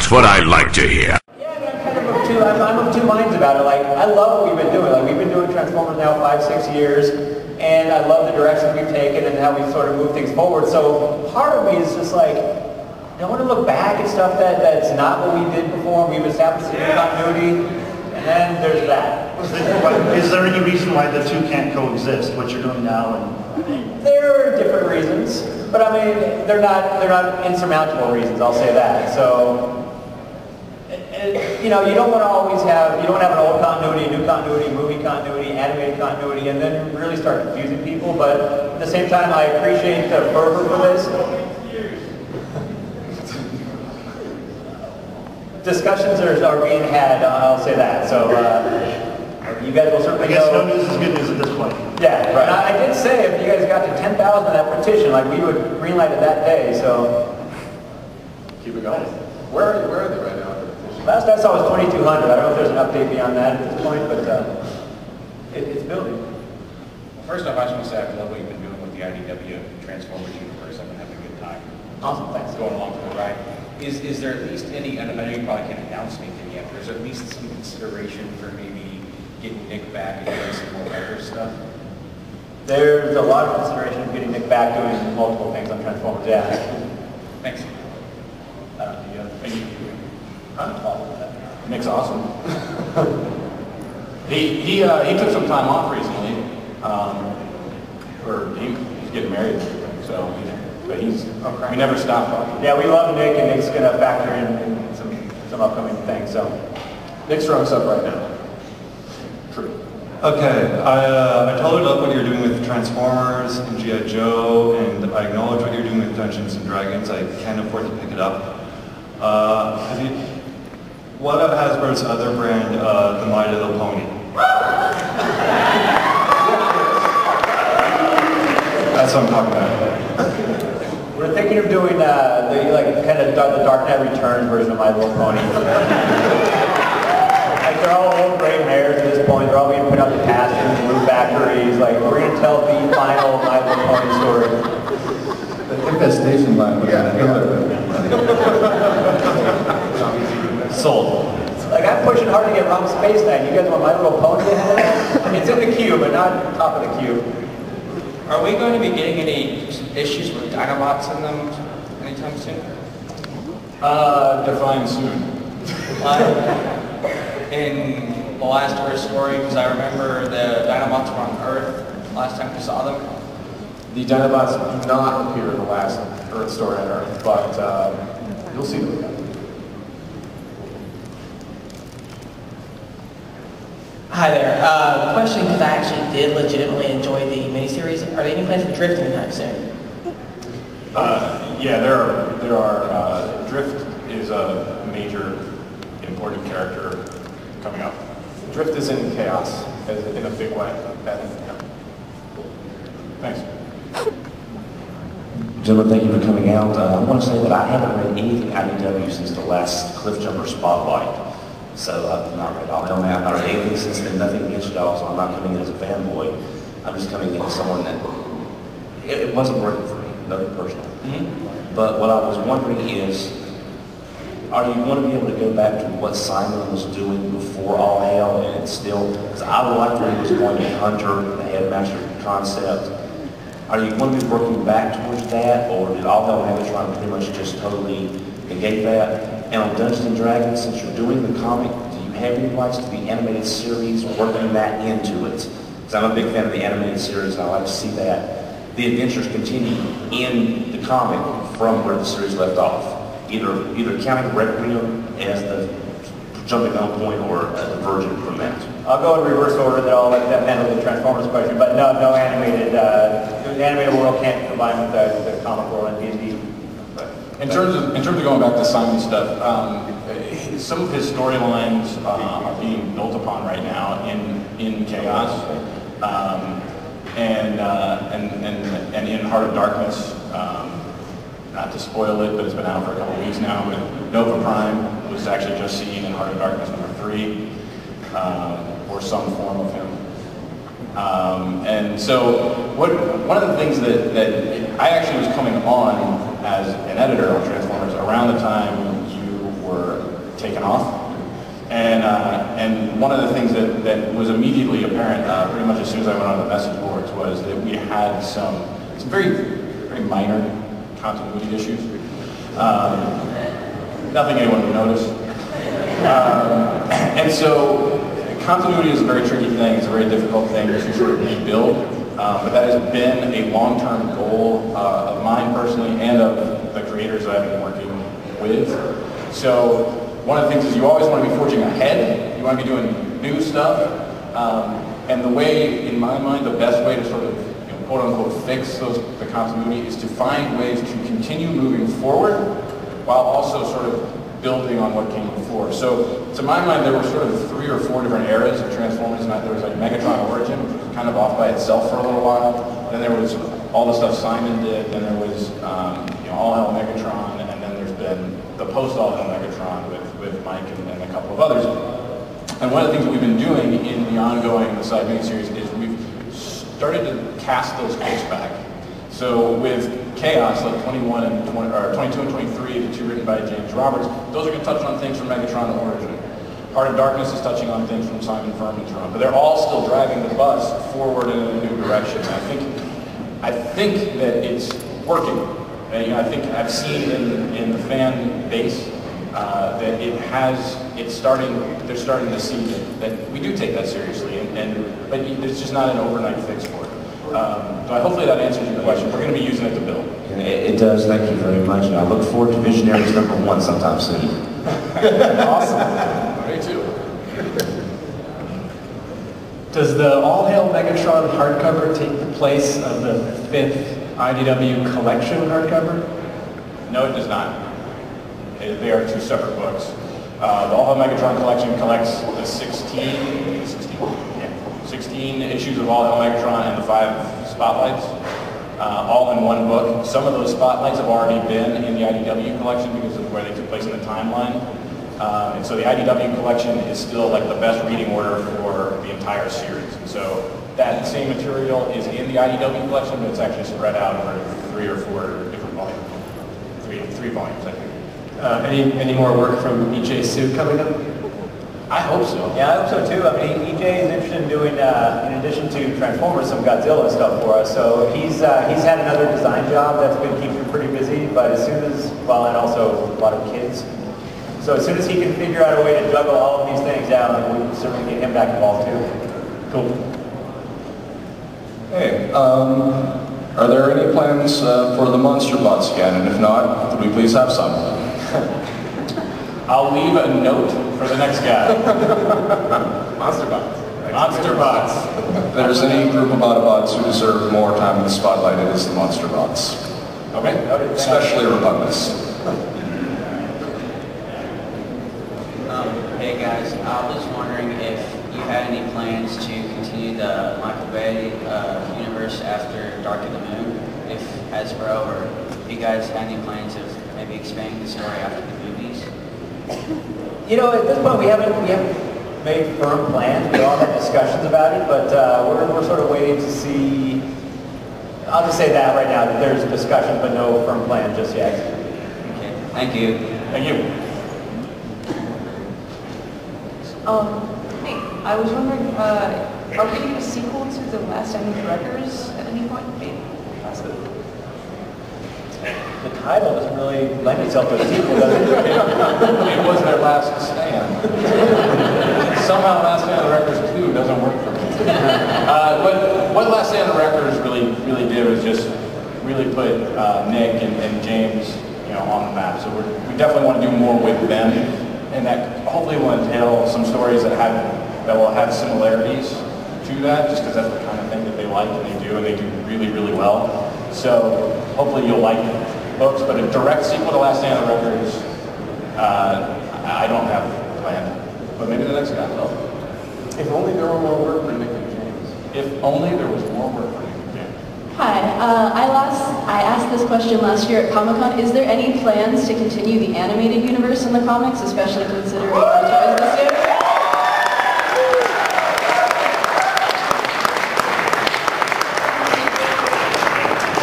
That's what I like to hear. Yeah, I mean, I'm of two minds about it. Like, I love what we've been doing. Like, we've been doing Transformers now 5-6 years, and I love the direction we've taken and how we've sort of moved things forward. So part of me is just like, I want to look back at stuff that's not what we did before. We've established a new continuity, and then there's that. Is there any reason why the two can't coexist? What you're doing now and there are different reasons, but I mean, they're not insurmountable reasons. I'll say that. So. You know, you don't want to always have, you don't want to have an old continuity, new continuity, movie continuity, animated continuity, and then really start confusing people. But at the same time, I appreciate the fervor for this. Discussions are being had, I'll say that. So you guys will certainly I guess no news is good news at this point. Yeah, right. I did say if you guys got to 10,000 on that petition, like we would greenlight it that day, so. Keep it going. Where are they right now? Last I saw was 2,200. I don't know if there's an update beyond that at this point, but it's building. Well, first off, I just want to say I love what you've been doing with the IDW Transformers universe. I've been having a good time. Awesome, thanks. Going along for the ride. Is there at least any, I know you probably can't announce anything yet, but is there at least some consideration for maybe getting Nick back and doing some more other stuff? There's a lot of consideration of getting Nick back doing multiple things on Transformers, yeah. Thanks. Nick's awesome. he took some time off recently, he's getting married and everything. So, but we never stopped talking. Yeah, we love Nick, and Nick's gonna factor in some upcoming things. So, Nick's throwing stuff right now. True. Okay, I totally love what you're doing with Transformers and G.I. Joe, and I acknowledge what you're doing with Dungeons and Dragons. I can't afford to pick it up. What of Hasbro's other brand, the My Little Pony? That's what I'm talking about. We're thinking of doing the Dark Knight Returns version of My Little Pony. Like they're all old gray mares at this point. They're all being put out to pastures, blue factories. Like we're gonna tell the final My Little Pony story. The infestation line was Sold. Like I'm pushing hard to get Rum Space Knight. You guys want My Little Pony in there? It's in the queue, but not top of the queue. Are we going to be getting any issues with Dinobots in them anytime soon? Define soon. In the last Earth story, because I remember the Dinobots were on Earth last time we saw them. The Dinobots do not appear in the last Earth story on Earth, but you'll see them again. Hi there. Question, because I actually did legitimately enjoy the miniseries. Are there any plans for Drift anytime soon? Yeah, there are. Drift is a major important character coming up. Drift is in Chaos in a big way. Thanks. Gentlemen, thank you for coming out. I want to say that I haven't read anything IDW since the last Cliffjumper Spotlight. So I've not read all. I've not read anything since then. Nothing against y'all, so I'm not coming in as a fanboy. I'm just coming in as someone that it wasn't working for me, nothing personal. But what I was wondering is, are you going to be able to go back to what Simon was doing before All Hell, and it's still, because I liked when he was going to Hunter, the Headmaster concept. Are you going to be working back towards that, or did All Hell have it trying to pretty much just totally negate that? And on Dungeons and Dragons, since you're doing the comic, do you have any rights to the animated series, working that into it? Because I'm a big fan of the animated series, and I like to see that the adventures continue in the comic from where the series left off. Either counting Requiem as the jumping on point or a divergent from that. I'll go in reverse order, then I'll let them handle the Transformers question. But no animated. The animated world can't combine with the comic world and D&D. In terms of going back to Simon's stuff, some of his storylines are being built upon right now in Chaos, and in Heart of Darkness. Not to spoil it, but it's been out for a couple of weeks now. But Nova Prime was actually just seen in Heart of Darkness #3, or some form of him. And so, one of the things that I actually was coming on as an editor on Transformers around the time you were taken off. And one of the things that was immediately apparent pretty much as soon as I went on the message boards was that we had some very minor continuity issues. Nothing anyone would notice. And so continuity is a very tricky thing. It's a very difficult thing to sort of rebuild. But that has been a long-term goal of mine personally and of the creators that I've been working with. So one of the things is you always want to be forging ahead. You want to be doing new stuff. And the way, in my mind, the best way to sort of, quote-unquote, fix the continuity is to find ways to continue moving forward while also sort of building on what came before. So to my mind, there were sort of 3 or 4 different eras of Transformers, and there was like Megatron Origin, which was kind of off by itself for a little while. Then there was all the stuff Simon did. Then there was All Hell Megatron, and then there's been the post All Hell Megatron with Mike and a couple of others. And one of the things that we've been doing in the ongoing the side miniseries is we've started to cast those folks back. So with Chaos, like 21 and 20, or 22 and 23, the 2 written by James Roberts, those are going to touch on things from Megatron Origin. Heart of Darkness is touching on things from Simon Furman's run, but they're all still driving the bus forward in a new direction. I think that it's working. I think I've seen in the fan base that they're starting to see that we do take that seriously, but there's just not an overnight fix for it. So hopefully that answers your question. We're going to be using it to build. It does, thank you very much. And I look forward to Visionaries #1 sometime soon. Awesome. Me too. Does the All Hail Megatron hardcover take the place of the 5th IDW collection hardcover? No, it does not. They are 2 separate books. The All Hail Megatron collection collects the 16 issues of All Hail Megatron and the 5 spotlights, all in one book. Some of those spotlights have already been in the IDW collection because of where they took place in the timeline. And so the IDW collection is still like the best reading order for the entire series. And so that same material is in the IDW collection, but it's actually spread out over 3 or 4 different volumes. Three volumes, I think. Any more work from E.J. Sue coming up? I hope so. Yeah, I hope so too. I mean, EJ is interested in doing, in addition to Transformers, some Godzilla stuff for us. So he's had another design job that's been keeping him pretty busy. But as soon as, well, and also a lot of kids. So as soon as he can figure out a way to juggle all of these things out, we can certainly get him back involved too. Cool. Hey, are there any plans for the Monster Bots again? And if not, could we please have some? I'll leave a note for the next guy. Monster Bots. Monster Bots. If there's any group of Autobots who deserve more time in the spotlight, it is the Monster Bots. Okay. Especially Repugnus. Hey guys, I was wondering if you had any plans to continue the Michael Bay universe after Dark of the Moon, if Hasbro or if you guys had any plans of maybe expanding the story after the movies. At this point we haven't made firm plans. We all had discussions about it, but we're sort of waiting to see. I'll just say that right now, that there's a discussion, but no firm plan just yet. Okay, thank you. Thank you. Hey, I was wondering, are we going to get a sequel to The Last Stand of the Wreckers at any point? Maybe. The title doesn't really lend itself to a sequel, does it? It was their last stand. Somehow Last Stand of the Wreckers 2 doesn't work for me. What Last Stand of the Wreckers really did was just really put Nick and James on the map. So we definitely want to do more with them. And that hopefully will entail some stories that will have similarities to that, just because that's the kind of thing that they like and they do really, really well. So hopefully you'll like it, folks. But a direct sequel to Last Stand of the Wreckers, I don't have planned. But maybe the next guy will. If only there were more work for Nick and James. If only there was more work for Nick and James. Hi, I asked this question last year at Comic-Con. Is there any plans to continue the animated universe in the comics, especially considering our toys this year?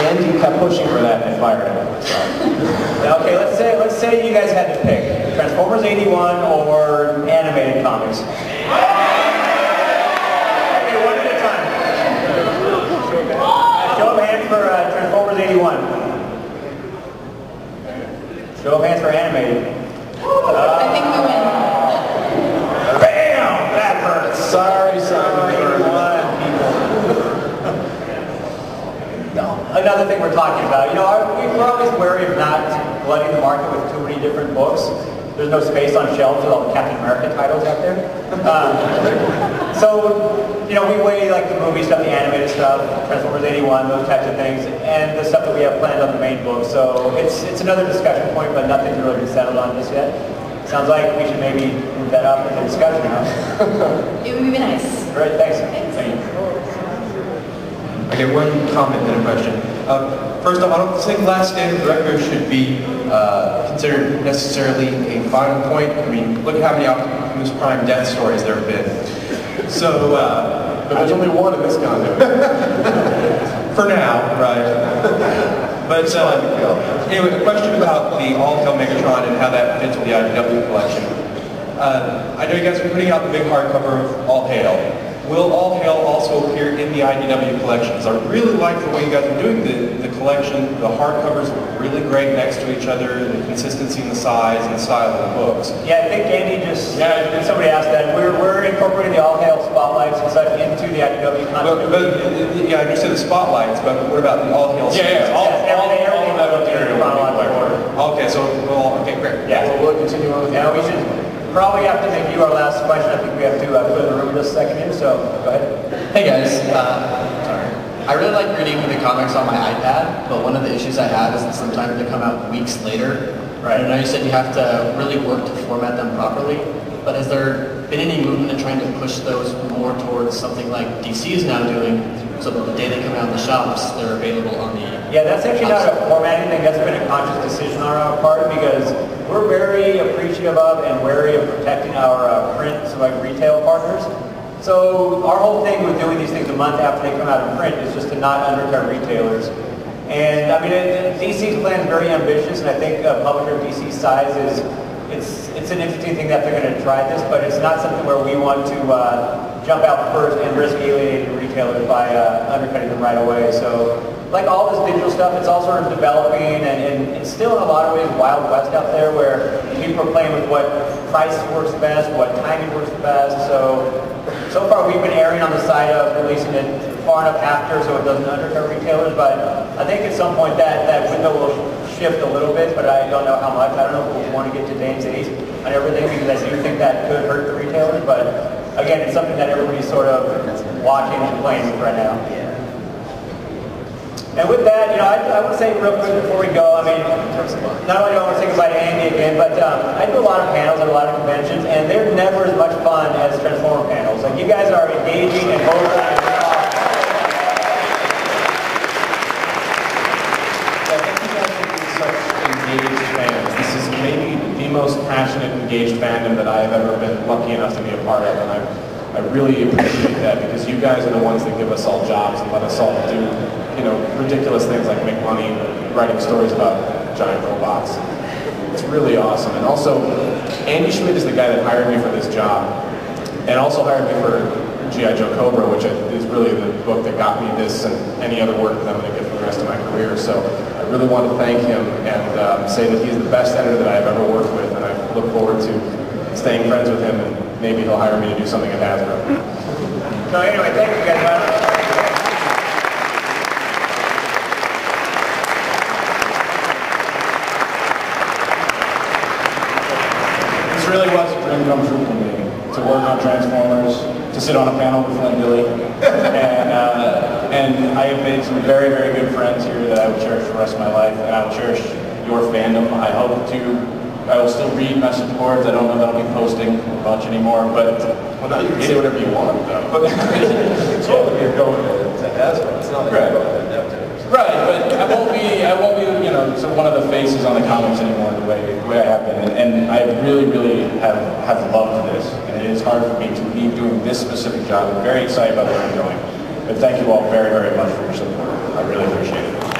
And you kept pushing for that and fired it. So. Okay, let's say you guys had to pick. Transformers 81 or animated comics? Okay, one at a time. Show of hands for Transformers 81. Show of hands for animated. I think we win. Bam! That hurts. Sorry, Another thing we're talking about, you know, we're always wary of not flooding the market with too many different books. There's no space on shelves with all the Captain America titles out there. So, you know, we weigh like the movie stuff, the animated stuff, Transformers 81, those types of things, and the stuff that we have planned on the main book. So it's another discussion point, but nothing's really been settled on just yet. Sounds like we should maybe move that up in the discussion now. It would be nice. Great, thanks. Thank you. Okay, one comment and a question. First off, I don't think Last Stand of the Director should be considered necessarily a final point. I mean, look at how many Optimus Prime death stories there have been. So, but there's only one in this conduit. For now, right. But anyway, a question about the All-Hail Megatron and how that fits with the IDW collection. I know you guys are putting out the big hardcover of All Hail. Will All Hail also appear in the IDW collections? I really like the way you guys are doing the collection. The hardcovers look really great next to each other, the consistency in the size and the style of the books. Yeah, I think Andy just, somebody asked that. We're incorporating the All Hail spotlights and such into the IDW continuity. Yeah, I understand the spotlights, but what about the All Hail? All of that material. Okay, so, okay, great. Yeah, we'll continue on with that. We should probably have to make you our last question. I think we have to put in the room just a second here, so go ahead. Hey guys, sorry. I really like reading the comics on my iPad, but one of the issues I have is that sometimes they come out weeks later. Right. I know you said you have to really work to format them properly, but has there been any movement in trying to push those more towards something like DC is now doing, so that the day they come out in the shops, they're available on the... Yeah, that's actually not a formatting thing. That's been a conscious decision on our part because we're very appreciative of and wary of protecting our print, so like retail partners. So our whole thing with doing these things a month after they come out in print is just to not undercut retailers. And I mean, DC's plan is very ambitious, and I think a publisher of DC's size is, it's an interesting thing that they're going to try this, but it's not something where we want to jump out first and risk alienating retailers by undercutting them right away. So like all this digital stuff, it's all sort of developing, and it's still in a lot of ways Wild West out there where people are playing with what price works best, what timing works best. So far we've been erring on the side of releasing it far enough after so it doesn't undercut retailers, but I think at some point that window will shift a little bit, but I don't know how much. I don't know if we'll want to get to days 8 on everything because I do think that could hurt the retailers, but again, it's something that everybody's sort of watching and playing with right now. And with that, you know, I want to say real quick before we go, I mean, not only do I want to say goodbye to Andy again, but I do a lot of panels at a lot of conventions, and they're never as much fun as Transformer panels. Like, you guys are engaging and vocal and engaged fans. This is maybe the most passionate, engaged fandom that I have ever been lucky enough to be a part of, and I really appreciate that because you guys are the ones that give us all jobs and let us all do, you know, ridiculous things like make money writing stories about giant robots. It's really awesome. And also, Andy Shcmidt is the guy that hired me for this job, and also hired me for G.I. Joe Cobra, which is really the book that got me this and any other work that I'm going to get for the rest of my career. So I really want to thank him and say that he's the best editor that I've ever worked with, and I look forward to staying friends with him, and maybe he'll hire me to do something at Hasbro. So anyway, thank you guys. This really was a dream come true for me, to work on Transformers, to sit on a panel with Flint and Dille, and I have made some very, very good friends here that I will cherish for the rest of my life, and I will cherish your fandom. I will still read message boards. I don't know that I'll be posting much anymore, but well, now you can say whatever you want, though. It's all that you're going to Hasbro. It's not like you're going to Right, but I won't be, you know, one of the faces on the comics anymore the way I have been, and I really, really have loved this, and it is hard for me to leave doing this specific job. I'm very excited about where I'm going, but thank you all very, very much for your support. I really appreciate it.